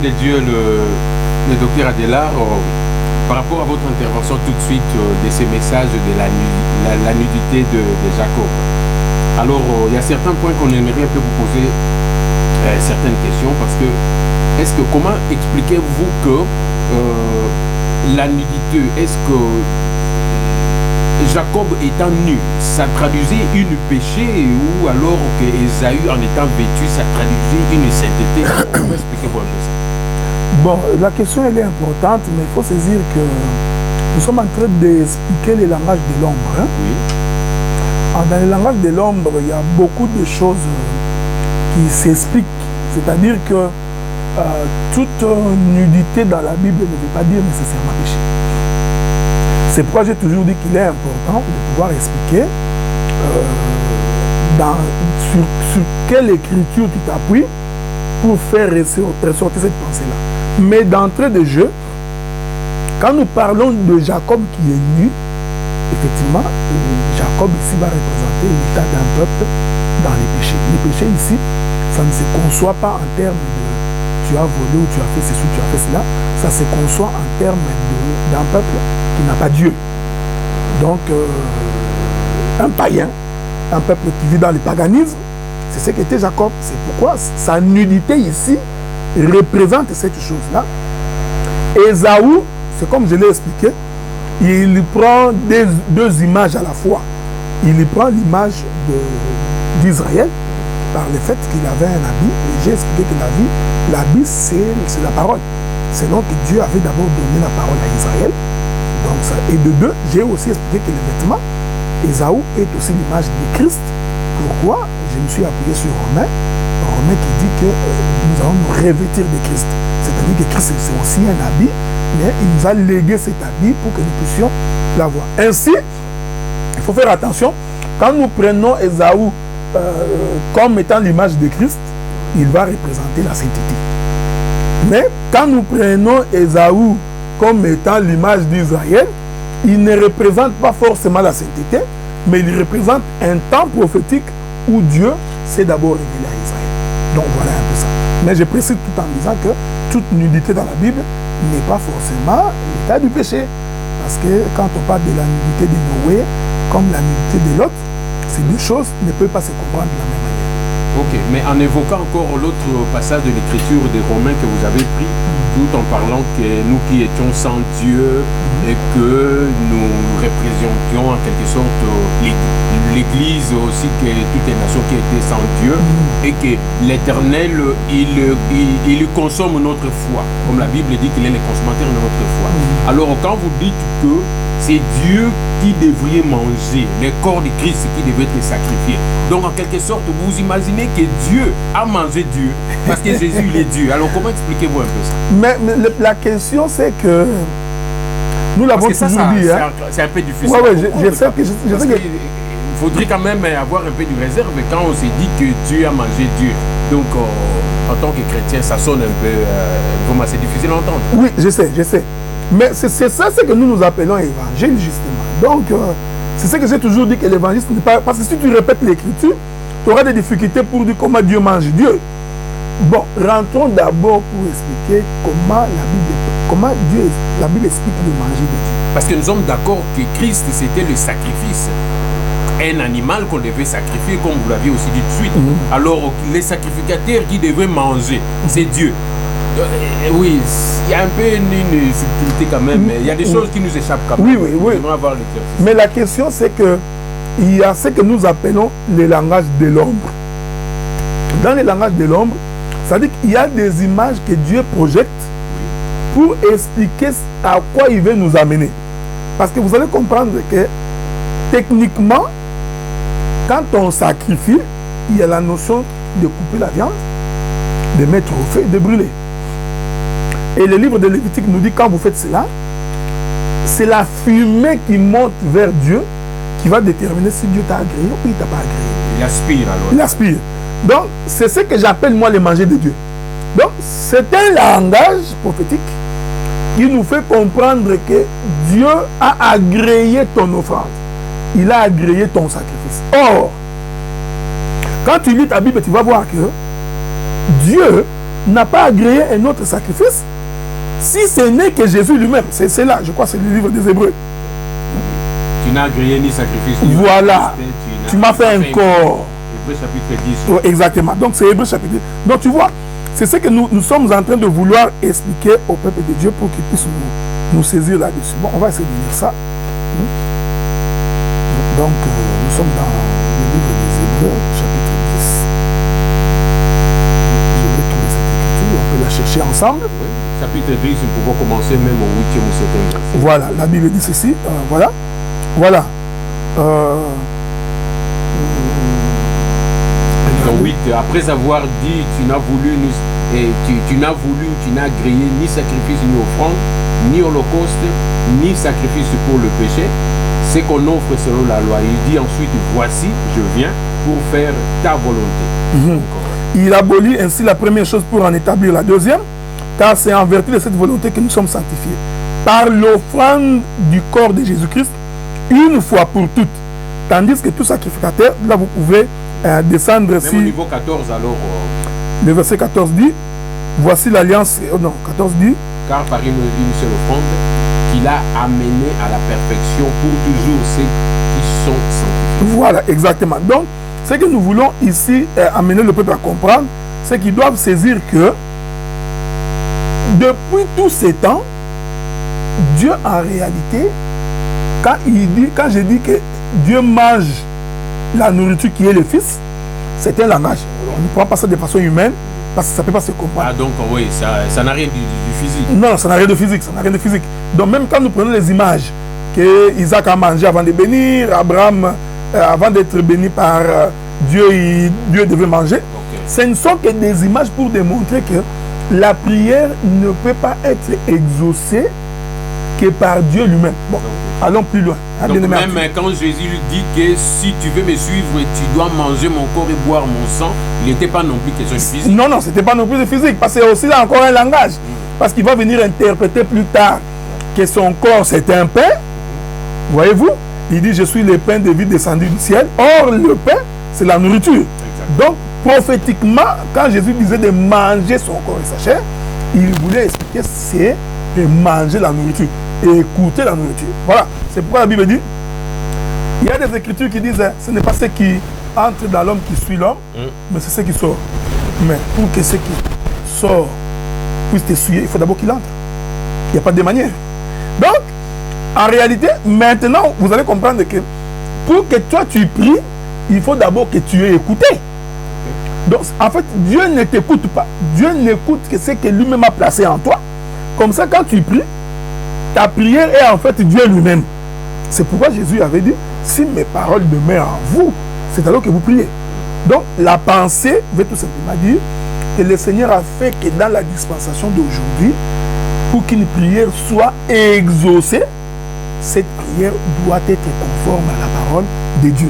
de Dieu, le docteur Adélard, par rapport à votre intervention tout de suite de ces messages de la nudité de Jacob. Alors, il y a certains points qu'on aimerait un peu vous poser certaines questions, parce que, comment expliquez-vous que la nudité, est-ce que Jacob étant nu, ça traduisait une péché, ou alors que Ésaü en étant vêtu, ça traduisait une sainteté? Comment expliquez-vous un peu ça? Bon, la question elle est importante, mais il faut saisir que nous sommes en train d'expliquer le langage de l'ombre. Hein? Oui. Dans le langage de l'ombre, il y a beaucoup de choses qui s'expliquent. C'est-à-dire que toute nudité dans la Bible ne veut pas dire nécessairement péché. C'est pourquoi j'ai toujours dit qu'il est important de pouvoir expliquer sur quelle écriture tu t'appuies pour faire ressortir cette pensée-là. Mais d'entrée de jeu, quand nous parlons de Jacob qui est nu, effectivement, Jacob ici va représenter l'état d'un peuple dans les péchés. Les péchés ici, ça ne se conçoit pas en termes de tu as volé ou tu as fait ceci ou tu as fait cela, ça se conçoit en termes d'un peuple qui n'a pas Dieu. Donc, un païen, un peuple qui vit dans le paganisme, c'est ce qu'était Jacob. C'est pourquoi sa nudité ici représente cette chose-là. Ésaü, c'est comme je l'ai expliqué, il prend deux images à la fois. Il prend l'image d'Israël par le fait qu'il avait un habit. J'ai expliqué que l'habit, c'est la parole. C'est donc que Dieu avait d'abord donné la parole à Israël. Donc ça, et de deux, j'ai aussi expliqué que le vêtement, Ésaü est aussi l'image de Christ. Pourquoi? Je me suis appuyé sur Romain qui dit que nous allons nous revêtir de Christ. C'est-à-dire que Christ c'est aussi un habit, mais il nous a légué cet habit pour que nous puissions l'avoir. Ainsi, il faut faire attention, quand nous prenons Ésaü comme étant l'image de Christ, il va représenter la sainteté. Mais quand nous prenons Ésaü comme étant l'image d'Israël, il ne représente pas forcément la sainteté, mais il représente un temps prophétique où Dieu s'est d'abord révélé à Israël. Donc voilà un peu ça. Mais je précise tout en disant que toute nudité dans la Bible n'est pas forcément l'état du péché. Parce que quand on parle de la nudité de Noé, comme la nudité de Lot, ces deux choses ne peuvent pas se comprendre de la même manière. Ok, mais en évoquant encore l'autre passage de l'écriture des Romains que vous avez pris, tout en parlant que nous qui étions sans Dieu et que nous représentions en quelque sorte l'Église aussi, que toutes les nations qui étaient sans Dieu, et que l'Éternel, il consomme notre foi, comme la Bible dit qu'il est le consommateur de notre foi. Alors quand vous dites que c'est Dieu qui devrait manger, le corps de Christ qui devait être sacrifié. Donc en quelque sorte, vous imaginez que Dieu a mangé Dieu, parce que Jésus il est Dieu. Alors comment expliquez-vous un peu ça? Mais la question c'est que nous l'avons toujours dit. C'est un peu difficile. Ouais, je sais que... Il faudrait quand même avoir un peu de réserve quand on s'est dit que Dieu a mangé Dieu. Donc en tant que chrétien, ça sonne un peu... vraiment, c'est difficile à entendre. Oui, je sais. Mais c'est ça ce que nous appelons évangile, justement. Donc, c'est ce que j'ai toujours dit, que l'évangile, ce n'est pas... Parce que si tu répètes l'écriture, tu auras des difficultés pour dire comment Dieu mange Dieu. Bon, rentrons d'abord pour expliquer comment la Bible explique le manger de Dieu. Parce que nous sommes d'accord que Christ, c'était le sacrifice. Un animal qu'on devait sacrifier, comme vous l'aviez aussi dit tout de suite. Alors, les sacrificateurs qui devaient manger, c'est Dieu. Oui, il y a un peu une subtilité quand même, mais il y a des choses qui nous échappent quand même. Oui. Mais la question, c'est que il y a ce que nous appelons le langage de l'ombre. Dans le langage de l'ombre, ça dit qu'il y a des images que Dieu projette pour expliquer à quoi il veut nous amener. Parce que vous allez comprendre que techniquement, quand on sacrifie, il y a la notion de couper la viande, de mettre au feu, de brûler. Et le livre de Lévitique nous dit, quand vous faites cela, c'est la fumée qui monte vers Dieu qui va déterminer si Dieu t'a agréé ou il t'a pas agréé. Il aspire alors. Il aspire. Donc, c'est ce que j'appelle moi le manger de Dieu. Donc, c'est un langage prophétique qui nous fait comprendre que Dieu a agréé ton offrande. Il a agréé ton sacrifice. Or, quand tu lis ta Bible, tu vas voir que Dieu n'a pas agréé un autre sacrifice, si ce n'est que Jésus lui-même. C'est là, je crois, c'est le livre des Hébreux. Tu n'as agréé ni sacrifice. Ni voilà. Tu m'as fait un corps. Hébreux chapitre 10. Ouais, exactement. Donc c'est Hébreux chapitre 10. Donc tu vois, c'est ce que nous sommes en train de vouloir expliquer au peuple de Dieu pour qu'il puisse nous saisir là-dessus. Bon, on va essayer de lire ça. Donc nous sommes dans le livre des Hébreux, chapitre 10. Je vais trouver cette écriture, on peut la chercher ensemble. Oui. Chapitre 10, nous pouvons commencer même au 8e ou 7e verset. Voilà, la Bible dit ceci. Voilà. Voilà. Donc 8, après avoir dit, tu n'as voulu, tu n'as agréé ni sacrifice, ni offrande, ni holocauste, ni sacrifice pour le péché, c'est qu'on offre selon la loi. Il dit ensuite, voici, je viens pour faire ta volonté. Il abolit ainsi la première chose pour en établir la deuxième, car c'est en vertu de cette volonté que nous sommes sanctifiés. Par l'offrande du corps de Jésus-Christ, une fois pour toutes. Tandis que tout sacrificateur, là vous pouvez descendre même si... au niveau 14 alors... Le verset 14 dit, voici l'alliance... non, 14 dit... Car par une seule offrande, qu'il a amené à la perfection pour toujours ceux qui sont sanctifiés. Voilà, exactement. Donc, ce que nous voulons ici amener le peuple à comprendre, c'est qu'ils doivent saisir que depuis tous ces temps, Dieu en réalité, quand je dis que Dieu mange la nourriture qui est le Fils, c'est un langage. On ne prend pas ça de façon humaine parce que ça ne peut pas se comprendre. Ah donc oui, ça n'a rien du physique. Non, ça n'a rien de physique, ça n'a rien de physique. Donc même quand nous prenons les images que Isaac a mangé avant de bénir, Abraham, avant d'être béni par Dieu, Dieu devait manger. Ce ne sont que des images pour démontrer que la prière ne peut pas être exaucée que par Dieu lui-même. Bon, allons plus loin. Donc même quand Jésus lui dit que si tu veux me suivre, tu dois manger mon corps et boire mon sang, il n'était pas non plus question de physique. Non, non, ce n'était pas non plus de physique, parce que c'est aussi là encore un langage. Parce qu'il va venir interpréter plus tard que son corps c'est un pain. Voyez-vous? Il dit, je suis le pain de vie descendu du ciel. Or, le pain, c'est la nourriture. Exactement. Donc, prophétiquement, quand Jésus disait de manger son corps et sa chair, il voulait expliquer c'est de manger la nourriture et écouter la nourriture. Voilà. C'est pourquoi la Bible dit, il y a des écritures qui disent, ce n'est pas ce qui entre dans l'homme qui suit l'homme, mais c'est ce qui sort. Mais pour que ce qui sort puisse te suivre, il faut d'abord qu'il entre. Il n'y a pas de manière. Donc, en réalité, maintenant, vous allez comprendre que pour que toi tu pries, il faut d'abord que tu aies écouté. Donc, en fait, Dieu ne t'écoute pas. Dieu n'écoute que ce que lui-même a placé en toi. Comme ça, quand tu pries, ta prière est en fait Dieu lui-même. C'est pourquoi Jésus avait dit, si mes paroles demeurent en vous, c'est alors que vous priez. Donc, la pensée veut tout simplement dire que le Seigneur a fait que dans la dispensation d'aujourd'hui, pour qu'une prière soit exaucée, cette prière doit être conforme à la parole de Dieu.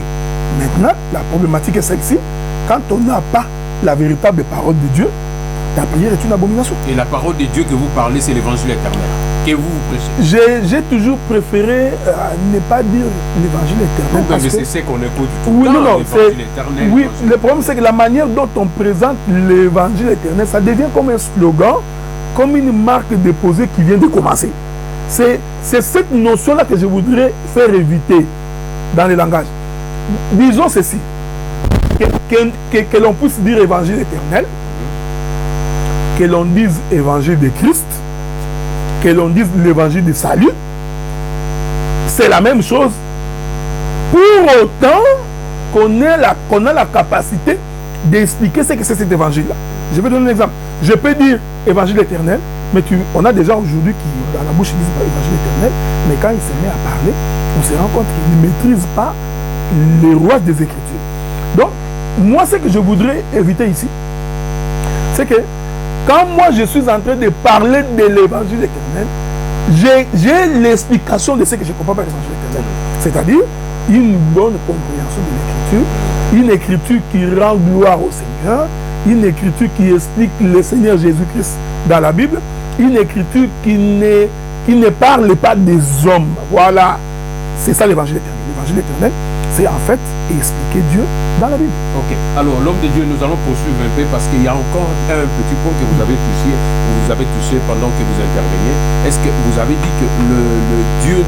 Maintenant, la problématique est celle-ci. Quand on n'a pas la véritable parole de Dieu, la prière est une abomination. Et la parole de Dieu que vous parlez, c'est l'évangile éternel. Que vous prêchez. J'ai toujours préféré ne pas dire l'évangile éternel. Non, mais c'est ce qu'on écoute tout oui, le temps, non, l'évangile éternel. Oui, le problème c'est que la manière dont on présente l'évangile éternel, ça devient comme un slogan, comme une marque déposée qui vient de commencer. C'est cette notion-là que je voudrais faire éviter dans le langage. Disons ceci, que l'on puisse dire évangile éternel, que l'on dise évangile de Christ, que l'on dise l'évangile du salut, c'est la même chose. Pour autant qu'on a la capacité d'expliquer ce que c'est cet évangile-là. Je vais donner un exemple. Je peux dire évangile éternel, mais on a des gens aujourd'hui qui, dans la bouche, ils disent évangile éternel, mais quand il se met à parler, on se rend compte qu'il ne maîtrise pas les rouages des Écritures. Donc, moi, ce que je voudrais éviter ici, c'est que quand moi je suis en train de parler de l'évangile éternel, j'ai l'explication de ce que je comprends par l'évangile éternel. C'est-à-dire une bonne compréhension de l'écriture, une écriture qui rend gloire au Seigneur, une écriture qui explique le Seigneur Jésus-Christ dans la Bible, une écriture qui ne parle pas des hommes. Voilà, c'est ça l'évangile éternel. L'évangile éternel, c'est en fait expliquer Dieu dans la Bible. Ok, alors l'homme de Dieu, nous allons poursuivre un peu parce qu'il y a encore un petit point que vous avez touché pendant que vous interveniez. Est-ce que vous avez dit que le Dieu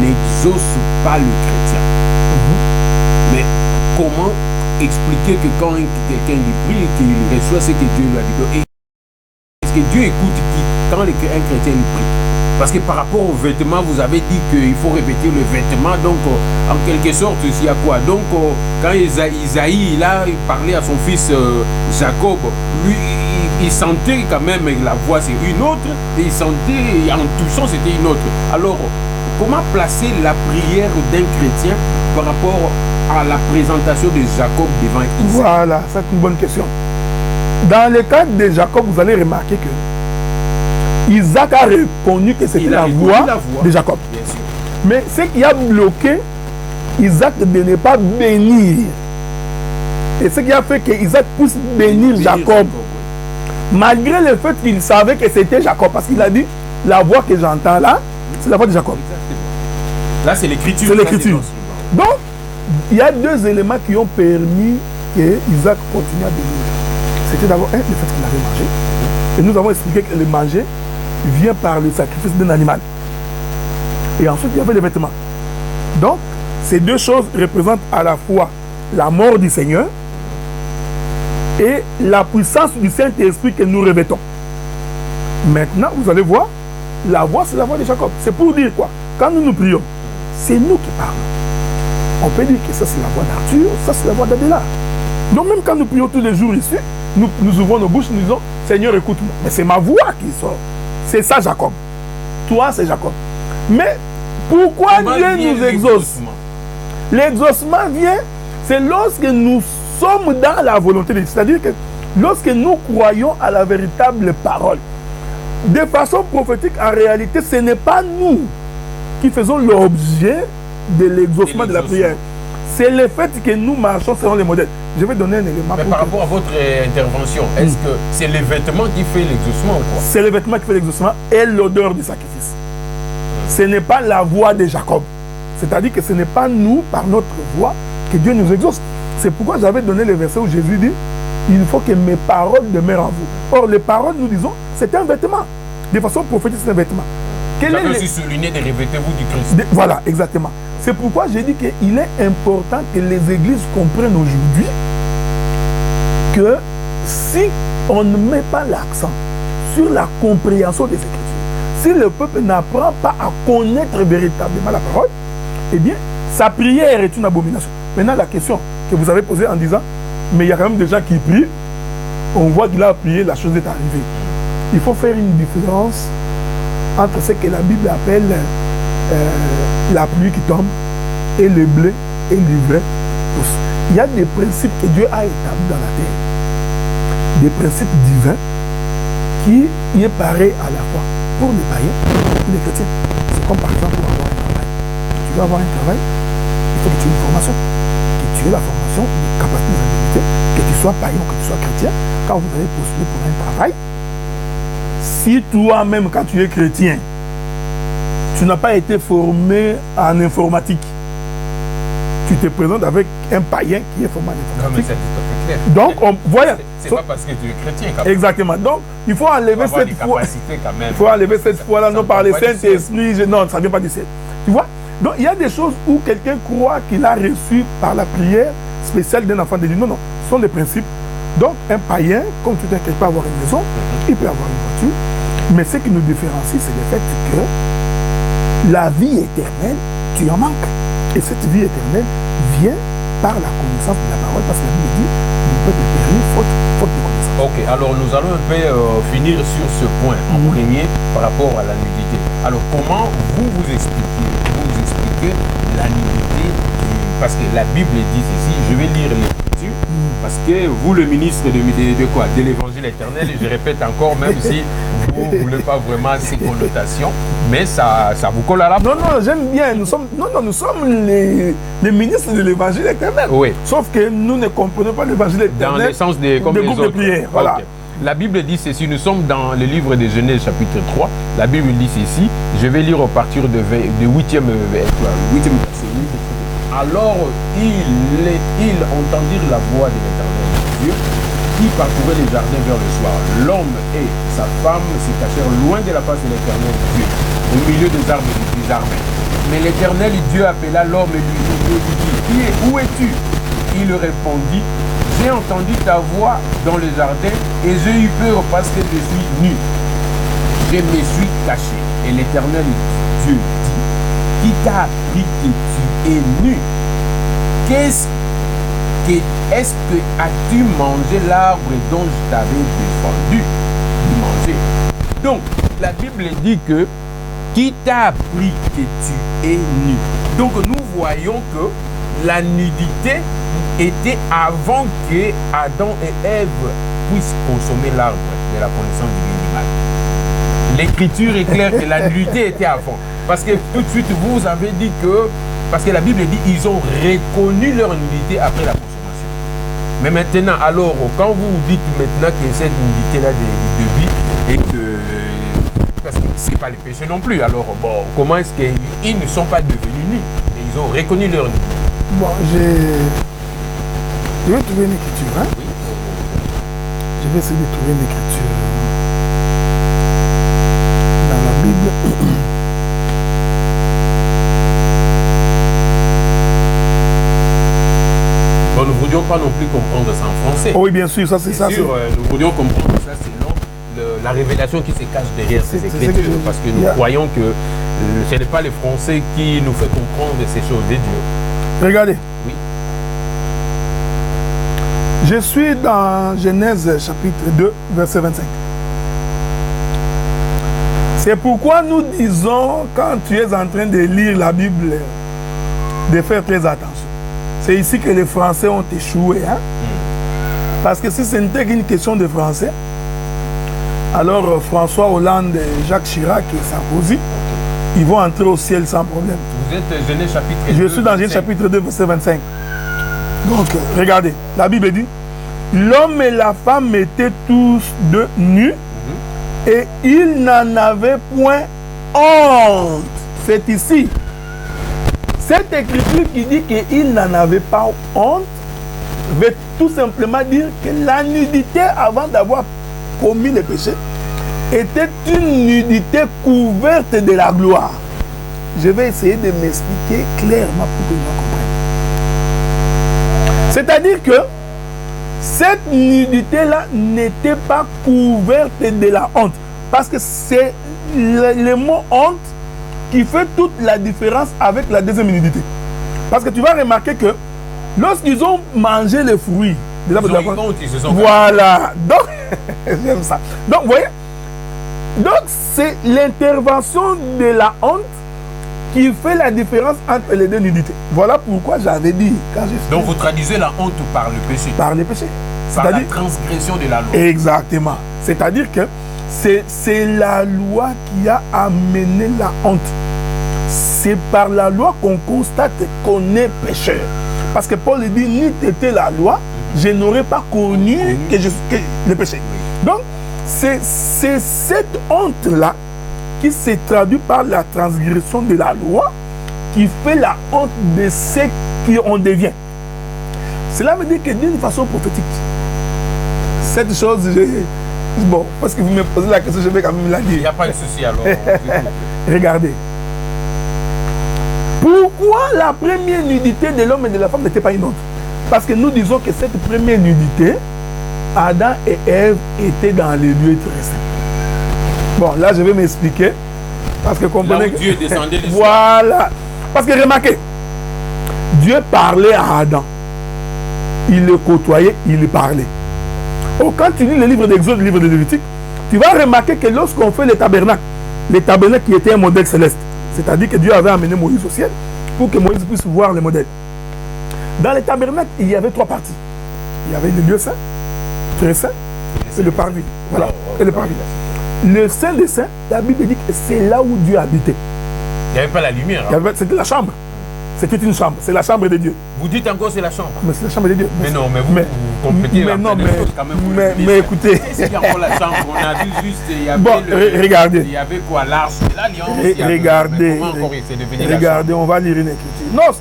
n'exauce pas le chrétien? Mais comment expliquer que quand quelqu'un lui prie, qu'il reçoit ce que Dieu lui a dit? Est-ce que Dieu écoute qui quand un chrétien lui prie? Parce que par rapport aux vêtements, vous avez dit qu'il faut revêtir le vêtement. Donc, en quelque sorte, il y a quoi? Donc, quand Isaïe, il a parlé à son fils Jacob, lui, il sentait quand même que la voix c'est une autre, et il sentait, en touchant, c'était une autre. Alors, comment placer la prière d'un chrétien par rapport à la présentation de Jacob devant Isaïe? Voilà, c'est une bonne question. Dans le cas de Jacob, vous allez remarquer que Isaac a reconnu que c'était la voix de Jacob. Bien sûr. Mais ce qui a bloqué Isaac de ne pas bénir, et ce qui a fait que Isaac puisse bénir Jacob, malgré le fait qu'il savait que c'était Jacob, parce qu'il a dit, la voix que j'entends là, c'est la voix de Jacob. Exactement. Là, c'est l'écriture. C'est l'écriture. Donc, il y a deux éléments qui ont permis que Isaac continue à bénir. C'était d'abord, le fait qu'il avait mangé. Et nous avons expliqué que le manger vient par le sacrifice d'un animal. Et ensuite, il y avait les vêtements. Donc, ces deux choses représentent à la fois la mort du Seigneur et la puissance du Saint-Esprit que nous revêtons. Maintenant, vous allez voir, la voix, c'est la voix de Jacob. C'est pour dire quoi? Quand nous nous prions, c'est nous qui parlons. On peut dire que ça, c'est la voix d'Arthur, ça, c'est la voix d'Adéla. Donc, même quand nous prions tous les jours ici, nous ouvrons nos bouches, nous disons, Seigneur, écoute-moi. Mais c'est ma voix qui sort. C'est ça, Jacob. Toi, c'est Jacob. Mais pourquoi Dieu nous exauce? L'exaucement vient, c'est lorsque nous sommes dans la volonté de Dieu. C'est-à-dire que lorsque nous croyons à la véritable parole. De façon prophétique, en réalité, ce n'est pas nous qui faisons l'objet de l'exaucement de la prière. C'est le fait que nous marchons selon les modèles. Je vais donner un élément. Mais par rapport à votre intervention, est-ce que c'est le vêtement qui fait l'exaucement ou quoi? C'est le vêtement qui fait l'exaucement et l'odeur du sacrifice. Ce n'est pas la voix de Jacob. C'est-à-dire que ce n'est pas nous, par notre voix, que Dieu nous exauce. C'est pourquoi j'avais donné le verset où Jésus dit, il faut que mes paroles demeurent en vous. Or, les paroles, nous disons, c'est un vêtement. De façon prophétique, c'est un vêtement. Vous avez aussi souligné de revêtez-vous du Christ. Voilà, exactement. C'est pourquoi j'ai dit qu'il est important que les églises comprennent aujourd'hui que si on ne met pas l'accent sur la compréhension des Écritures, si le peuple n'apprend pas à connaître véritablement la parole, eh bien, sa prière est une abomination. Maintenant, la question que vous avez posée en disant, mais il y a quand même des gens qui prient, on voit qu'il a prié, la chose est arrivée. Il faut faire une différence entre ce que la Bible appelle la pluie qui tombe et le blé et l'ivraie pousse. Il y a des principes que Dieu a établis dans la terre, des principes divins qui y est pareil à la fois pour les païens et pour les chrétiens. C'est comme par exemple pour avoir un travail. Tu veux avoir un travail, il faut que tu aies une formation, que tu aies la formation, les capacités, les habilités, que tu sois païen ou que tu sois chrétien. Quand vous allez postuler pour un travail, si toi-même, quand tu es chrétien, tu n'as pas été formé en informatique, tu te présentes avec un païen qui est formé en informatique. Non, mais c'est tout à fait clair. Donc, on voit. C'est pas parce que tu es chrétien quand même. Exactement. Donc, il faut enlever cette foi. Il faut enlever cette foi-là, non par le Saint-Esprit. Non, ça ne vient pas du ciel. Tu vois? Donc, il y a des choses où quelqu'un croit qu'il a reçu par la prière spéciale d'un enfant de Dieu. Non, non. Ce sont des principes. Donc, un païen, comme tout un peut avoir une maison, il peut avoir une voiture. Mais ce qui nous différencie, c'est le fait que la vie éternelle, tu en manques. Et cette vie éternelle vient par la connaissance de la parole, parce que la Bible dit, le peuple périt faute de connaissance. Ok, alors nous allons un peu finir sur ce point en premier par rapport à la nudité. Alors comment vous expliquez la nudité parce que la Bible dit ceci, je vais lire l'Écriture, parce que vous, le ministre de quoi? De l'évangile éternel, je répète encore, même si vous ne voulez pas vraiment ces connotations, mais ça vous colle à la peau. Non, non, j'aime bien. Nous sommes les ministres de l'évangile éternel. Oui. Sauf que nous ne comprenons pas l'évangile éternel. Dans le sens des groupes de prière. Voilà. Okay. La Bible dit ceci, nous sommes dans le livre de Genèse chapitre 3, la Bible dit ceci, je vais lire à partir de 8e verset. Alors ils entendirent la voix de l'Éternel Dieu qui parcourait les jardins vers le soir. L'homme et sa femme se cachèrent loin de la face de l'Éternel Dieu, au milieu des arbres du jardin. Mais l'Éternel Dieu appela l'homme et lui dit, où es-tu? Il répondit, j'ai entendu ta voix dans le jardin et j'ai eu peur parce que je suis nu. Je me suis caché. Et l'Éternel Dieu dit, qui t'a appris que tu es nu? Est-ce que as-tu mangé l'arbre dont je t'avais défendu de manger? Donc, la Bible dit que qui t'a appris que tu es nu? Donc, nous voyons que la nudité était avant que Adam et Ève puissent consommer l'arbre de la connaissance du bien et du mal. L'écriture est claire que la nudité était avant. Parce que tout de suite, vous avez dit que, parce que la Bible dit qu'ils ont reconnu leur nudité après la consommation. Mais maintenant, alors, quand vous dites maintenant que cette nudité-là de vie et que, parce que ce n'est pas le péché non plus, alors bon, comment est-ce qu'ils ne sont pas devenus nus? Ils ont reconnu leur nudité. Bon, je vais trouver une écriture. Hein? Oui. Je vais essayer de trouver une écriture dans la Bible. Bon, nous ne voulions pas non plus comprendre ça en français. Oh oui, bien sûr, ça c'est ça. Nous voulions comprendre ça selon la révélation qui se cache derrière ces écritures. Parce que nous croyons que ce n'est pas les Français qui nous fait comprendre ces choses de Dieu. Regardez. Oui. Je suis dans Genèse chapitre 2, verset 25. C'est pourquoi nous disons, quand tu es en train de lire la Bible, de faire très attention. C'est ici que les Français ont échoué. Hein? Parce que si ce n'était qu'une question de français, alors François Hollande, Jacques Chirac et Sarkozy, ils vont entrer au ciel sans problème. Vous êtes Genèse chapitre 2. Je suis dans Genèse chapitre 2, verset 25. Donc, regardez, la Bible dit, l'homme et la femme étaient tous deux nus et ils n'en avaient point honte. C'est ici. Cette écriture qui dit qu'ils n'en avaient pas honte veut tout simplement dire que la nudité avant d'avoir commis le péché était une nudité couverte de la gloire. Je vais essayer de m'expliquer clairement pour que vous compreniez. C'est-à-dire que cette nudité-là n'était pas couverte de la honte. Parce que c'est le mot honte qui fait toute la différence avec la deuxième nudité. Parce que tu vas remarquer que lorsqu'ils ont mangé les fruits, voilà. Donc, j'aime ça. Donc, vous voyez, donc c'est l'intervention de la honte qui fait la différence entre les deux nudités. Voilà pourquoi j'avais dit. Donc vous traduisez la honte par le péché. Par le péché. Par la transgression de la loi. Exactement. C'est-à-dire que c'est la loi qui a amené la honte. C'est par la loi qu'on constate qu'on est pécheur. Parce que Paul dit, ni t'étais la loi, je n'aurais pas connu que le péché. Donc, c'est cette honte-là qui se traduit par la transgression de la loi qui fait la honte de ce qu'on devient. Cela veut dire que d'une façon prophétique, cette chose, bon, parce que vous me posez la question, je vais quand même la dire. Il n'y a pas de souci alors. Regardez. Pourquoi la première nudité de l'homme et de la femme n'était pas une honte? Parce que nous disons que cette première nudité, Adam et Ève étaient dans les lieux très saints. Bon, là, je vais m'expliquer. Parce que comprenez. Là où Dieu descendait les voilà. Parce que remarquez, Dieu parlait à Adam. Il le côtoyait, il lui parlait. Oh, quand tu lis le livre d'Exode, le livre de Lévitique, tu vas remarquer que lorsqu'on fait le tabernacle qui était un modèle céleste, c'est-à-dire que Dieu avait amené Moïse au ciel pour que Moïse puisse voir le modèle. Dans le tabernacle, il y avait trois parties. Il y avait le lieu saint, très saint, et le parvis. Voilà, et le parvis. Le saint des saints, la Bible dit que c'est là où Dieu habitait. Il n'y avait pas la lumière. Hein? C'était la chambre. C'était une chambre. C'est la chambre de Dieu. Vous dites encore c'est la chambre. Mais c'est la chambre de Dieu. Mais non, mais vous complétez la chose quand même. Mais écoutez. Qu'est-ce qu'il y a encore la chambre? On a vu juste, il y avait bon, regardez. Il y avait quoi? L'arche, l'alliance. Regardez. Regardez, on va lire une écriture. Non,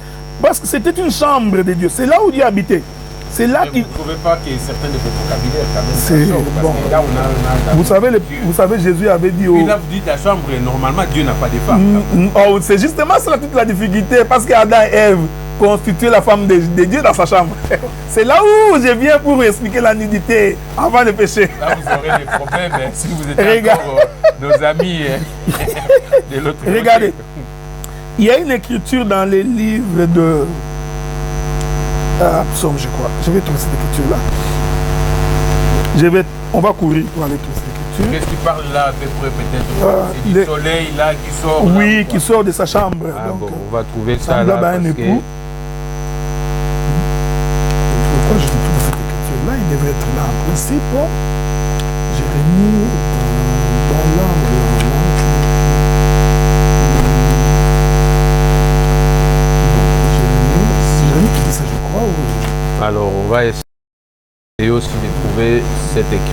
Parce que c'était une chambre de Dieu. C'est là où Dieu habitait. C'est là qu'il... Vous ne trouvez pas que certains de vos vocabulaires, quand même, C'est ça sort, parce bon. que là, on a Vous savez, Jésus avait dit... Puis là, vous dites la chambre, et normalement, Dieu n'a pas de femme. Oh, c'est justement ça toute la difficulté. Parce qu'Adam et Ève constituaient la femme de Dieu dans sa chambre. C'est là où je viens pour expliquer la nudité avant le péché. Là, vous aurez des problèmes si vous êtes encore nos amis de l'autre côté. Regardez. Il y a une écriture dans les livres de... Psaume, je crois. Je vais trouver cette écriture-là. On va courir pour aller trouver cette écriture. Qu'est-ce qui parle là à peu près peut-être C'est du soleil là qui sort. Oui, là, qui sort de sa chambre. Ah donc, bon, on va trouver ça là. semblable à un parce époux. Pourquoi je trouve cette écriture-là? Il devrait être là en principe. Jérémie, dans l'âme. Alors, on va essayer aussi de trouver cette écriture.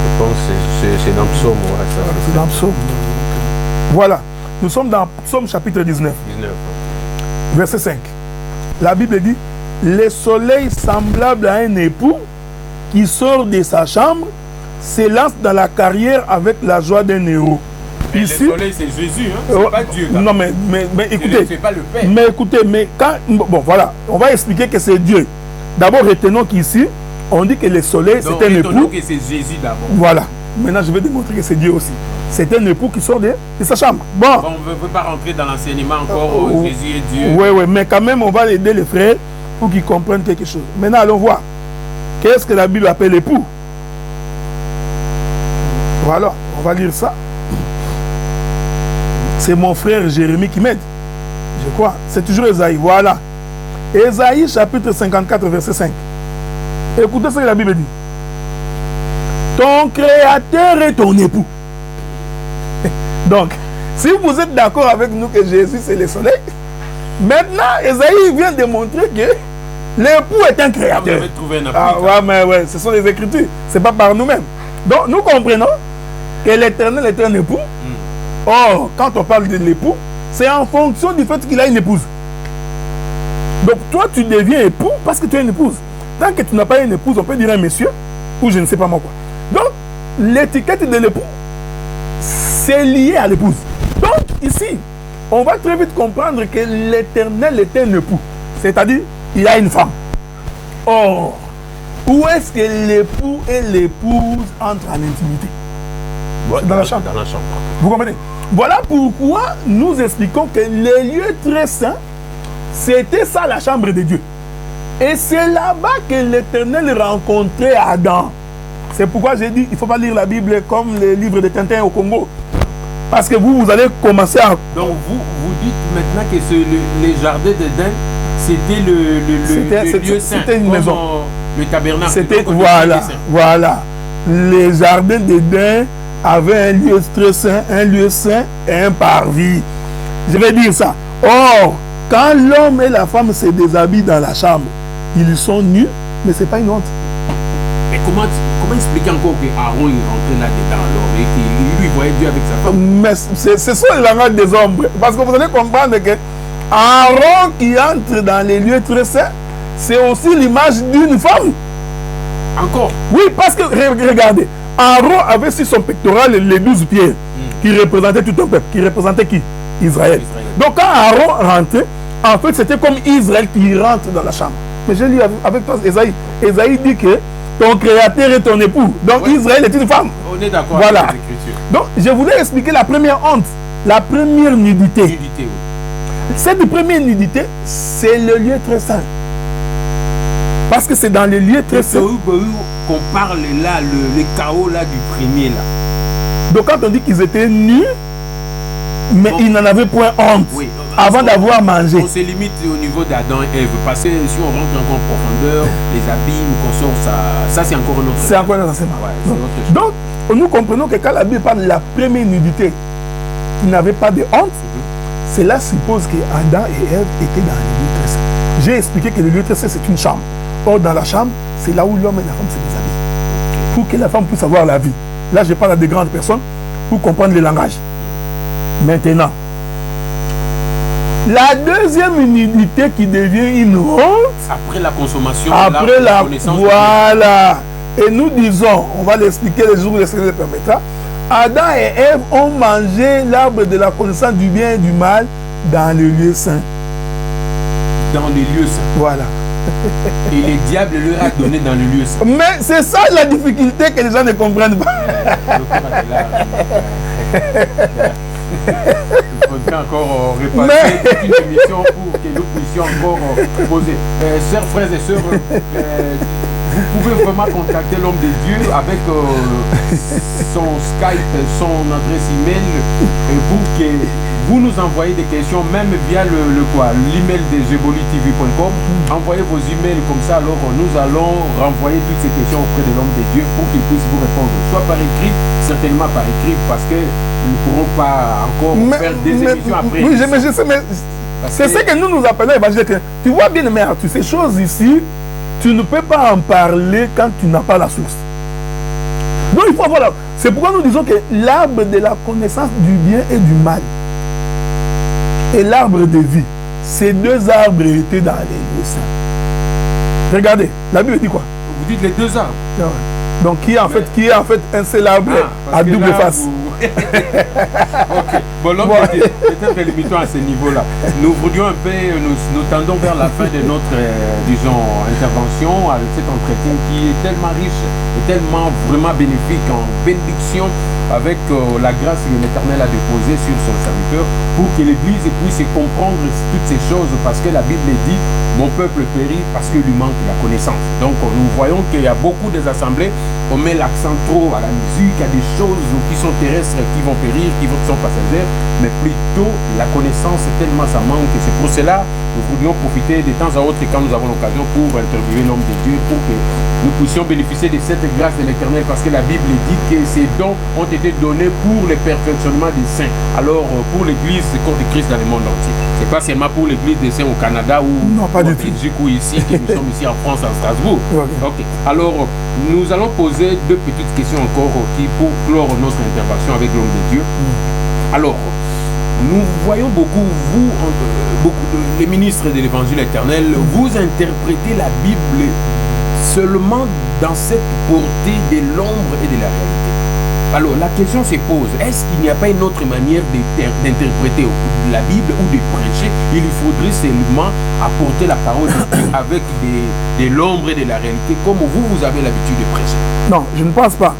Je pense que c'est dans Psaume. Ouais, c'est dans Psaume. Voilà. Nous sommes dans Psaume chapitre 19. Verset 5. La Bible dit, le soleil semblable à un époux qui sort de sa chambre s'élance dans la carrière avec la joie d'un héros. Ici, le soleil, c'est Jésus, hein? C'est pas Dieu. Non, mais écoutez, c'est pas le Père. Mais écoutez, bon, voilà, on va expliquer que c'est Dieu. D'abord, retenons qu'ici, on dit que le soleil, c'est un époux. Que c'est Jésus d'abord. Voilà. Maintenant, je vais démontrer que c'est Dieu aussi. C'est un époux qui sort de sa chambre. Bon. On ne veut pas rentrer dans l'enseignement encore, Jésus est Dieu. Oui, mais quand même, on va aider les frères pour qu'ils comprennent quelque chose. Maintenant, allons voir. Qu'est-ce que la Bible appelle époux? Voilà, on va lire ça. C'est mon frère Jérémie qui m'aide. Je crois. C'est toujours Ésaïe. Voilà. Ésaïe chapitre 54, verset 5. Écoutez ce que la Bible dit. Ton créateur est ton époux. Donc, si vous êtes d'accord avec nous que Jésus c'est le soleil, maintenant Ésaïe vient de montrer que l'époux est un créateur. Vous avez trouvé un ah ouais, mais ouais, ce sont les Écritures. C'est pas par nous-mêmes. Donc, nous comprenons que l'Éternel est un époux. Or, quand on parle de l'époux, c'est en fonction du fait qu'il a une épouse. Donc, toi, tu deviens époux parce que tu as une épouse. Tant que tu n'as pas une épouse, on peut dire un monsieur, ou je ne sais pas moi quoi. Donc, l'étiquette de l'époux, c'est lié à l'épouse. Donc, ici, on va très vite comprendre que l'Éternel est un époux. C'est-à-dire, il a une femme. Or, où est-ce que l'époux et l'épouse entrent en intimité? Dans la chambre. Dans la chambre. Vous comprenez? Voilà pourquoi nous expliquons que le lieu très saint, c'était ça la chambre de Dieu. Et c'est là-bas que l'Éternel rencontrait Adam. C'est pourquoi j'ai dit, il ne faut pas lire la Bible comme les livres de Tintin au Congo. Parce que vous allez commencer à... Donc vous dites maintenant que les jardins d'Éden, c'était le lieu saint. C'était une maison. Le tabernacle. C'était, voilà. Les jardins d'Éden avaient un lieu très saint, un lieu saint et un parvis. Je vais dire ça. Or, quand l'homme et la femme se déshabillent dans la chambre, ils sont nus, mais ce n'est pas une honte. Mais comment expliquer encore que Aaron il rentrait là-dedans alors et qu'il lui voyait Dieu avec sa femme? Mais ce sont les langages des hommes. Parce que vous allez comprendre que Aaron qui entre dans les lieux très saints, c'est aussi l'image d'une femme. Encore? Oui, parce que regardez, Aaron avait sur son pectoral les 12 pierres qui représentaient tout un peuple. Qui représentait qui? Israël. Donc quand Aaron rentrait, en fait c'était comme Israël qui rentre dans la chambre. Mais j'ai lu avec toi Ésaïe. Ésaïe dit que ton créateur est ton époux. Donc Israël est une femme. On est d'accord voilà. avec les Écritures. Donc je voulais expliquer la première honte, la première nudité. Oui. Cette première nudité, c'est le lieu très saint. Parce que c'est dans les lieux très saints qu'on parle là, le chaos là du premier là. Donc quand on dit qu'ils étaient nus, mais bon, ils n'en avaient point honte avant d'avoir mangé. On se limite au niveau d'Adam et Ève. Parce que si on rentre encore en profondeur, les habits, nous conscience, ça c'est encore un autre. C'est encore un autre enseignement. Donc nous comprenons que quand la Bible parle de la première nudité, ils n'avaient pas de honte. Cela suppose que Adam et Ève étaient dans le lieu très saint. J'ai expliqué que le lieu très saint c'est une chambre. Or, dans la chambre, c'est là où l'homme et la femme se déshabillent. Pour que la femme puisse avoir la vie. Là, je parle à des grandes personnes pour comprendre le langage. Maintenant, La deuxième unité qui devient une honte, après la consommation, après la connaissance. Voilà. Et nous disons, on va l'expliquer les jours où le Seigneur le permettra. Adam et Ève ont mangé l'arbre de la connaissance du bien et du mal dans le lieu saint. Dans les lieux saints. Voilà. Et le diable leur a donné dans le lieu saint. Mais c'est ça la difficulté que les gens ne comprennent pas. Il faudrait encore repasser toute une émission pour que nous puissions encore poser. Chers frères et sœurs, vous pouvez vraiment contacter l'homme de Dieu avec son Skype, son adresse email pour que vous nous envoyez des questions, même via l'email de jebolitv.com. Envoyez vos emails comme ça, alors nous allons renvoyer toutes ces questions auprès de l'homme de Dieu pour qu'il puisse vous répondre, soit par écrit, certainement par écrit, parce que nous ne pourrons pas encore faire des émissions après. Oui, je sais, mais c'est ce que nous appelons évangile. Tu vois bien, mais Arthur, ces choses ici, tu ne peux pas en parler quand tu n'as pas la source. Donc il faut avoir C'est pourquoi nous disons que l'arbre de la connaissance du bien et du mal et l'arbre de vie, ces deux arbres étaient dans les lieux saints. Regardez, la Bible dit quoi? Vous dites les deux arbres. Donc qui est en fait un seul arbre à double face. Ok. Bon, donc peut-être que limitons à ce niveau-là. Nous voulions un peu, nous tendons vers la fin de notre, disons, intervention, à cet entretien qui est tellement riche et tellement vraiment bénéfique en bénédiction avec la grâce que l'Éternel a déposée sur son serviteur pour que l'Église puisse comprendre toutes ces choses, parce que la Bible dit mon peuple périt parce qu'il lui manque la connaissance. Donc nous voyons qu'il y a beaucoup des assemblées, on met l'accent trop à la musique, à des choses qui sont terrestres, qui vont périr, qui sont passagères, mais plutôt la connaissance, tellement ça manque. C'est pour cela nous voulions profiter de temps à autre quand nous avons l'occasion pour interviewer l'homme de Dieu, pour que nous puissions bénéficier de cette grâce de l'Éternel, parce que la Bible dit que ces dons ont été donnés pour le perfectionnement des saints. Alors pour l'Église, le corps de Christ dans le monde entier. C'est pas seulement pour l'Église des saints au Canada ou en Belgique ou ici, que nous sommes ici en France, à Strasbourg. Ok. Alors nous allons poser deux petites questions encore pour clore notre intervention avec l'homme de Dieu. Alors, nous voyons beaucoup, les ministres de l'Évangile éternel, vous interprétez la Bible seulement dans cette portée de l'ombre et de la réalité. Alors la question se pose, est-ce qu'il n'y a pas une autre manière d'interpréter la Bible ou de prêcher? Il faudrait seulement apporter la parole de Dieu avec de l'ombre et de la réalité, comme vous avez l'habitude de prêcher. Non, je ne pense pas.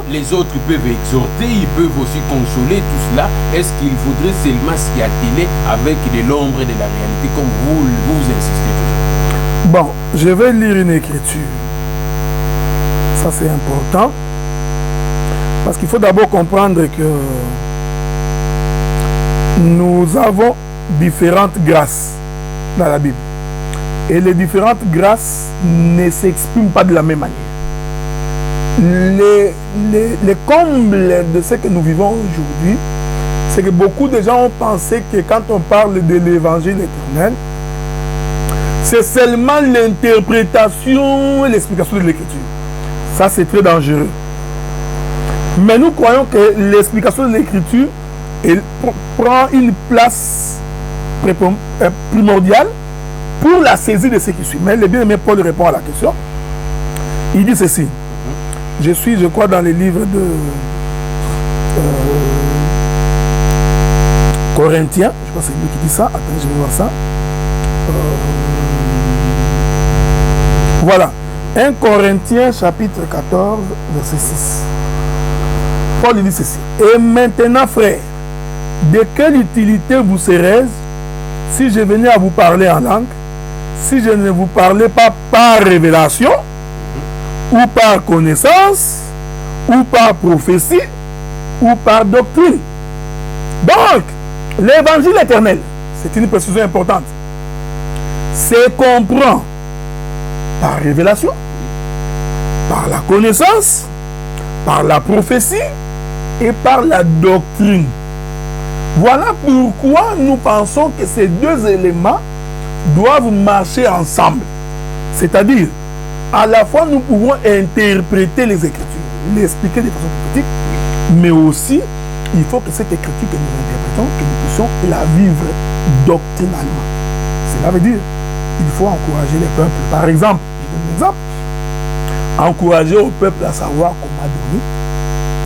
Les autres peuvent exhorter, ils peuvent aussi consoler tout cela. Est-ce qu'il faudrait seulement s'y atteler avec de l'ombre et de la réalité, comme vous insistez toujours? Bon, je vais lire une écriture. Ça c'est important. Parce qu'il faut d'abord comprendre que nous avons différentes grâces dans la Bible. Et les différentes grâces ne s'expriment pas de la même manière. Les combles de ce que nous vivons aujourd'hui, c'est que beaucoup de gens ont pensé que quand on parle de l'évangile éternel, c'est seulement l'interprétation et l'explication de l'écriture. Ça, c'est très dangereux. Mais nous croyons que l'explication de l'écriture prend une place primordiale pour la saisie de ce qui suit. Mais le bien-aimé Paul répond à la question. Il dit ceci. Je crois, dans les livres de Corinthiens. Je crois que c'est lui qui dit ça. Attends, je vais voir ça. Voilà. 1 Corinthiens chapitre 14, verset 6. Paul dit ceci. Et maintenant, frères, de quelle utilité vous serais-je si je venais à vous parler en langue, si je ne vous parlais pas par révélation, ou par connaissance, ou par prophétie, ou par doctrine? Donc, l'évangile éternel, c'est une précision importante, se comprend par révélation, par la connaissance, par la prophétie et par la doctrine. Voilà pourquoi nous pensons que ces deux éléments doivent marcher ensemble. C'est-à-dire, à la fois nous pouvons interpréter les Écritures, les expliquer de façon prophétique, mais aussi il faut que cette écriture que nous interprétons, que nous puissions la vivre doctrinalement. Cela veut dire qu'il faut encourager les peuples. Par exemple, je donne un exemple, encourager au peuple à savoir comment donner.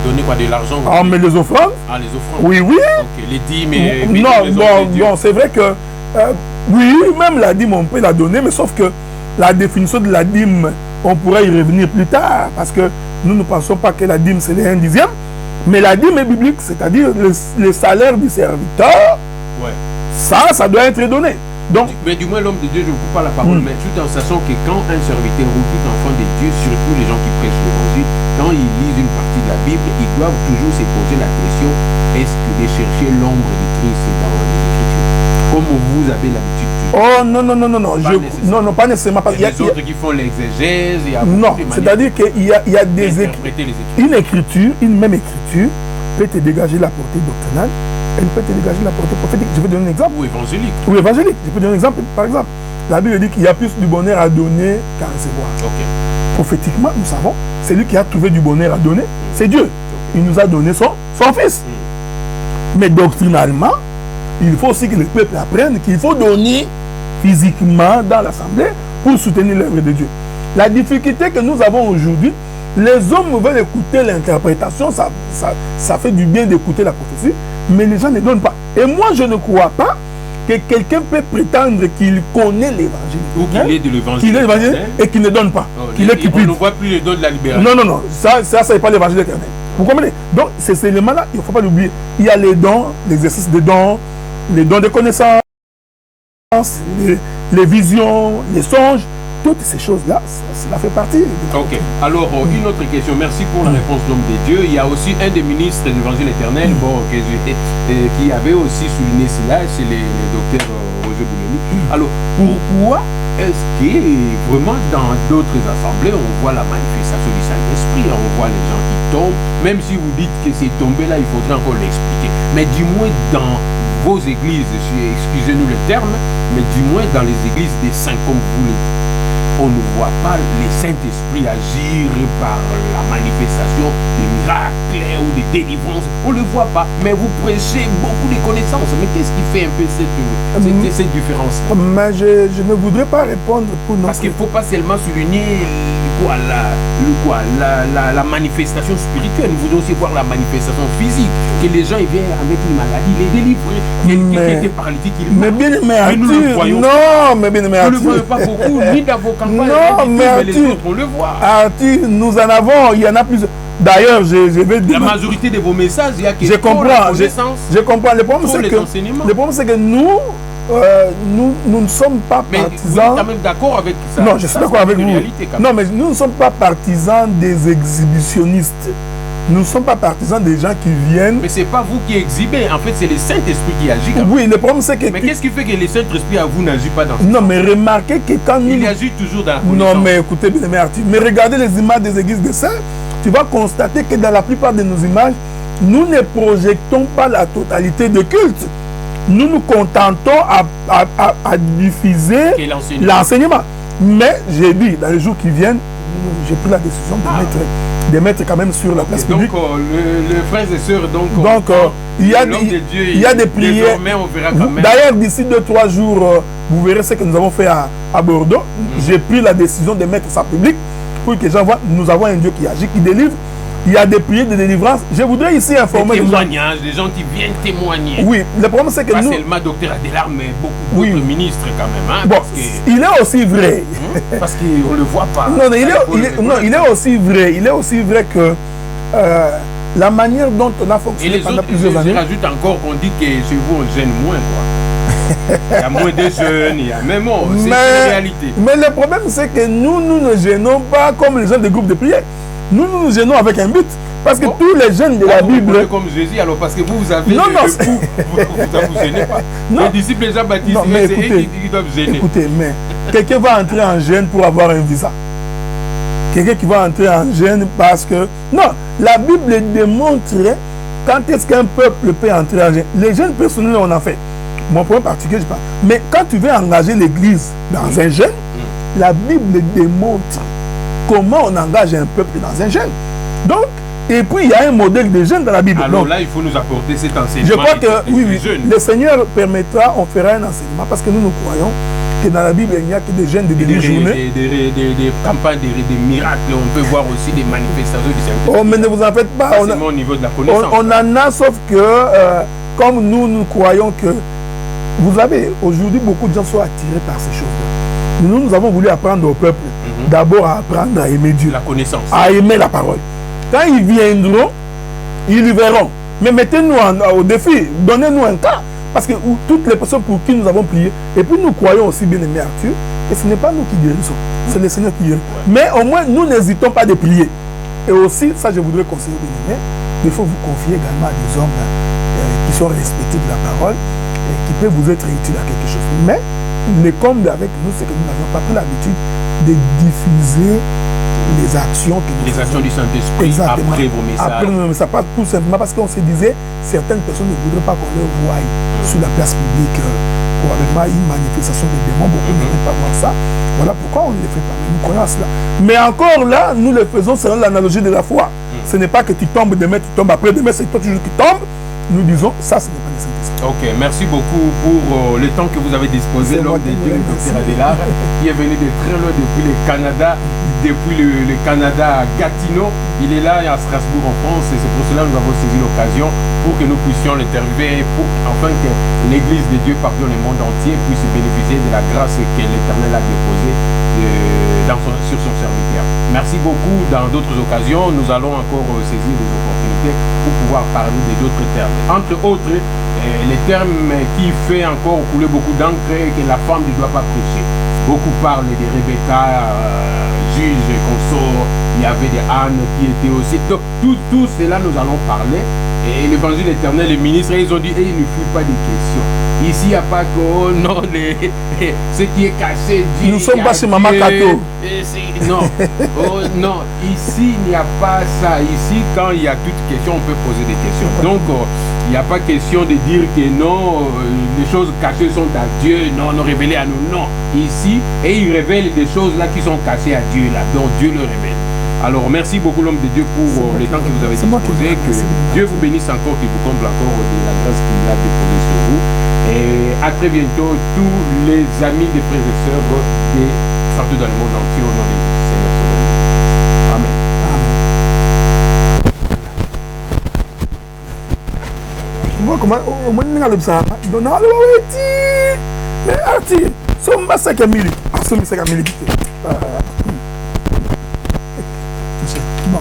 Donner quoi, de l'argent? Ah, mais les offrandes. Ah, les offrandes. Oui, oui. Ok, les dîmes et... Non, c'est vrai que... oui, même la dîme, on peut la donner, mais sauf que la définition de la dîme, on pourrait y revenir plus tard, parce que nous ne pensons pas que la dîme, c'est les 1/10. Mais la dîme est biblique, c'est-à-dire le salaire du serviteur, ouais. Ça doit être donné. Donc, mais du moins, l'homme de Dieu, je ne coupe pas la parole, mais tout en sachant que quand un serviteur ou tout enfant de Dieu, surtout les gens qui prêchent l'évangile, quand ils lisent une partie de la Bible, ils doivent toujours se poser la question, est-ce que de chercher l'ombre de Christ dans les Écritures, comme vous avez l'habitude de... Oh non, non, pas nécessairement. Il y a des autres qui font l'exégèse. Non, c'est-à-dire qu'il y a des écritures. Une même écriture peut te dégager la portée doctrinale, elle peut te dégager la portée prophétique. Je vais donner un exemple. Ou évangélique. Ou évangélique. Je peux donner un exemple. Par exemple, la Bible dit qu'il y a plus du bonheur à donner qu'à recevoir. Okay. Prophétiquement, nous savons, c'est lui qui a trouvé du bonheur à donner, c'est Dieu. Okay. Il nous a donné son fils. Mais doctrinalement, il faut aussi que le peuple apprenne qu'il faut donner physiquement dans l'assemblée pour soutenir l'œuvre de Dieu. La difficulté que nous avons aujourd'hui, les hommes veulent écouter l'interprétation, ça fait du bien d'écouter la prophétie, mais les gens ne donnent pas. Et moi, je ne crois pas que quelqu'un peut prétendre qu'il connaît l'évangile. Ou qu'il est de l'évangile. Qu'il est l'évangile et qu'il ne donne pas. On ne voit plus les dons de la libération. Non, ça n'est pas l'évangile éternel. Vous comprenez? Donc, ces éléments-là, il ne faut pas l'oublier. Il y a les dons, l'exercice des dons, les dons de connaissances, les visions, les songes. Toutes ces choses-là, cela fait partie. Ok. Alors, une autre question. Merci pour la réponse d'homme de Dieu. Il y a aussi un des ministres de l'évangile éternel qui avait aussi souligné cela, c'est le docteur Roger Bouloni. Alors, pourquoi est-ce que vraiment dans d'autres assemblées, on voit la manifestation du Saint-Esprit, on voit les gens qui tombent, même si vous dites que c'est tombé là, il faudrait encore l'expliquer. Mais du moins dans vos églises, excusez-nous le terme, mais du moins dans les églises des saints comme vous le dites, on ne voit pas le Saint-Esprit agir par la manifestation des miracles ou des délivrances. On ne le voit pas, mais vous prêchez beaucoup de connaissances. Mais qu'est-ce qui fait un peu cette différence? Mais je ne voudrais pas répondre pour nous. Parce qu'il ne faut pas seulement souligner la manifestation spirituelle. Nous voulons aussi voir la manifestation physique. Que les gens ils viennent avec une maladie, les délivrer. Quelqu'un qui était paralytique, il mais bien aimé Arthur, non, mais bien aimé Arthur. Nous ne le voyons pas beaucoup, ni dans vos campagnes, non, mais les autres, on le voit. Arthur, nous en avons, il y en a plusieurs. D'ailleurs, je vais dire... La majorité de vos messages, il y a que je comprends. Le problème, c'est que nous ne sommes pas partisans... Vous êtes quand même d'accord avec ça? Non, je suis d'accord avec vous. Non, mais nous ne sommes pas partisans des exhibitionnistes. Nous ne sommes pas partisans des gens qui viennent... Mais ce n'est pas vous qui exhibez, en fait c'est le Saint-Esprit qui agit. Oui, le problème c'est que... Mais qu'est-ce qui fait que le Saint-Esprit à vous n'agit pas dans ce Non, mais remarquez que quand nous... Il agit toujours dans la connaissance. Non, mais écoutez bien, mais regardez les images des églises des saints, tu vas constater que dans la plupart de nos images, nous ne projetons pas la totalité de culte. Nous nous contentons à diffuser l'enseignement. Mais j'ai dit, dans les jours qui viennent, j'ai pris la décision de mettre quand même sur la place publique. Donc, le frères et sœurs, il y a des prières. D'ailleurs, d'ici 2-3 jours, vous verrez ce que nous avons fait à Bordeaux. J'ai pris la décision de mettre ça public pour que les gens voient, nous avons un Dieu qui agit, qui délivre. Il y a des prières de délivrance. Je voudrais ici informer des témoignages, des gens qui viennent témoigner. Oui, le problème c'est que pas seulement docteur Adélard, mais beaucoup d'autres ministres quand même. Hein, bon, il est aussi vrai. Parce qu'on ne le voit pas. Non, il est aussi vrai. Il est aussi vrai que la manière dont on a fonctionné pendant plusieurs années... Je rajoute encore qu'on dit que chez vous, on gêne moins, quoi. Il y a moins de jeunes, il y a même c'est la réalité. Mais le problème, c'est que nous ne gênons pas comme les gens des groupes de prière. Nous gênons avec un but. Parce que tous les jeunes de la Bible... Comme Jésus, alors parce que vous avez vous ne gênez pas. Les disciples de Jean-Baptiste, ils doivent gêner. Écoutez, mais quelqu'un va entrer en gêne pour avoir un visa. Quelqu'un qui va entrer en gêne parce que... Non, la Bible démontre quand est-ce qu'un peuple peut entrer en gêne. Les jeunes personnels, on en fait. Mon point particulier, je parle. Mais quand tu veux engager l'Église dans un gêne, la Bible démontre comment on engage un peuple dans un gêne. Donc, Et puis il y a un modèle de jeunes dans la Bible. Alors donc, là, il faut nous apporter cet enseignement. je crois que oui, des jeunes. le Seigneur permettra, on fera un enseignement parce que nous croyons que dans la Bible il n'y a que des jeunes de demi-journée. Des campagnes, des miracles, on peut voir aussi des manifestations du Saint-Esprit. Oh, mais ne vous en faites pas. Au niveau de la connaissance. On en a, sauf que comme nous croyons que vous avez aujourd'hui beaucoup de gens sont attirés par ces choses-là. Nous avons voulu apprendre au peuple d'abord à apprendre à aimer Dieu, la connaissance, à aimer la parole. Quand ils viendront, ils verront. Mais mettez-nous au défi, donnez-nous un cas. Parce que toutes les personnes pour qui nous avons prié, et puis nous croyons aussi bien aimé Arthur, et ce n'est pas nous qui guérissons, c'est le Seigneur qui guérit. Mais au moins, nous n'hésitons pas de prier. Et aussi, ça je voudrais conseiller bien aimé, il faut vous confier également à des hommes qui sont respectés de la parole, et qui peuvent vous être utiles à quelque chose. Mais les combles avec nous, c'est que nous n'avions pas pris l'habitude de diffuser les actions que nous actions du Saint-Esprit après vos messages. Après nos messages, pas tout simplement parce qu'on se disait certaines personnes ne voudraient pas qu'on les voie sur la place publique, probablement une manifestation de démons, beaucoup ne veulent pas voir ça. Voilà pourquoi on ne les fait pas, mais nous croyons à cela. Mais encore là, nous le faisons selon l'analogie de la foi. Ce n'est pas que tu tombes demain, tu tombes après demain, c'est toi toujours qui tombe. Nous disons, ça ce n'est pas le Saint-Esprit. Ok, merci beaucoup pour le temps que vous avez disposé, l'homme de Dieu, le docteur Adélard, qui est venu de très loin depuis le Canada, le Canada à Gatineau. Il est là à Strasbourg en France et c'est pour cela que nous avons saisi l'occasion pour que nous puissions l'interviewer, pour afin que l'Église de Dieu partout dans le monde entier puisse bénéficier de la grâce que l'Éternel a déposée sur son serviteur. Merci beaucoup. Dans d'autres occasions, nous allons encore saisir des opportunités pour pouvoir parler d'autres termes. Entre autres, les termes qui fait encore couler beaucoup d'encre et que la femme ne doit pas prêcher. Beaucoup parlent de Rebecca, juge, consort, il y avait des ânes qui étaient aussi. Donc, tout cela, nous allons parler. Et l'évangile éternel, les ministres, ils ont dit, il ne fut pas de questions. Ici, il n'y a pas que, oh non, ce qui est caché, Dieu. Nous ne sommes pas chez Maman Kato. Non, oh, non, ici, il n'y a pas ça. Ici, quand il y a toute question, on peut poser des questions. Donc, il n'y a pas question de dire que non, les choses cachées sont à Dieu, non, révélées à nous. Non, ici, et il révèle des choses là qui sont cachées à Dieu, là, donc Dieu le révèle. Alors, merci beaucoup l'homme de Dieu pour le temps que vous avez disposé, que Dieu vous bénisse encore, qu'il vous comble encore de la grâce qu'il a déposée sur vous. Et à très bientôt, tous les amis des frères et sœurs des partout dans le monde entier, au nom du Seigneur. Amen. Moi, comment on a le ça? On a le petit. Mais Arthur, son bas 5 000. Son 5 000. Bon.